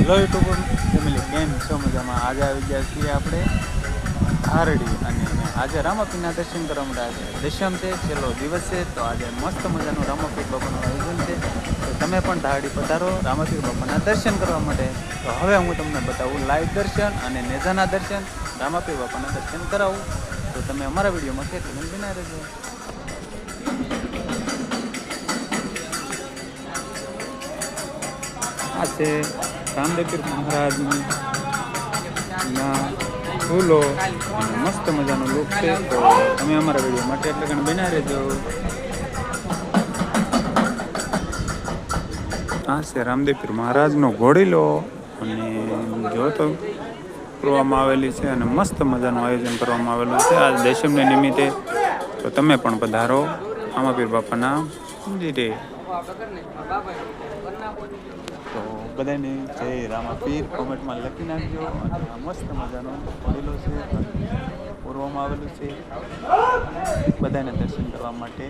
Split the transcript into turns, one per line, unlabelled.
Hello YouTube family, કેમ છો? મજામાં? આજે આવી ગયા છીએ આપણે ધારડી અને આજે રામાપીરના દર્શન કરવા માટે. આજે દશમ છે, છેલ્લો દિવસ છે, તો આજે મસ્ત મજાનું રામાપીર બાપાનું આયોજન છે. તો તમે પણ ધારડી પધારો રામાપીર બાપાના દર્શન કરવા માટે. તો હવે હું તમને બતાવું લાઈવ દર્શન અને નેજાના દર્શન, રામાપીર બાપાના દર્શન કરાવું. તો તમે અમારા વિડીયોમાં ખેતી બના રહેજો. આ છે રામદેવપીર મહારાજની ફૂલો અને મસ્ત મજાનો લુક છે. તો તમે અમારા વિડીયો માટે એટલે કે બના રહેજો. આ છે રામદેવપીર મહારાજનો ઘોડીલો અને જો તો કરવામાં આવેલી છે અને મસ્ત મજાનું આયોજન કરવામાં આવેલું છે આ દશમને નિમિત્તે. તો તમે પણ પધારો રામાપીર બાપાના મંદિરે. તો બધાને જય રામાપીર કોમેન્ટમાં લખી નાખજો. અને આ મસ્ત મજાનો ઘોડીલો છે, પૂરવામાં આવેલું છે બધાને દર્શન કરવા માટે.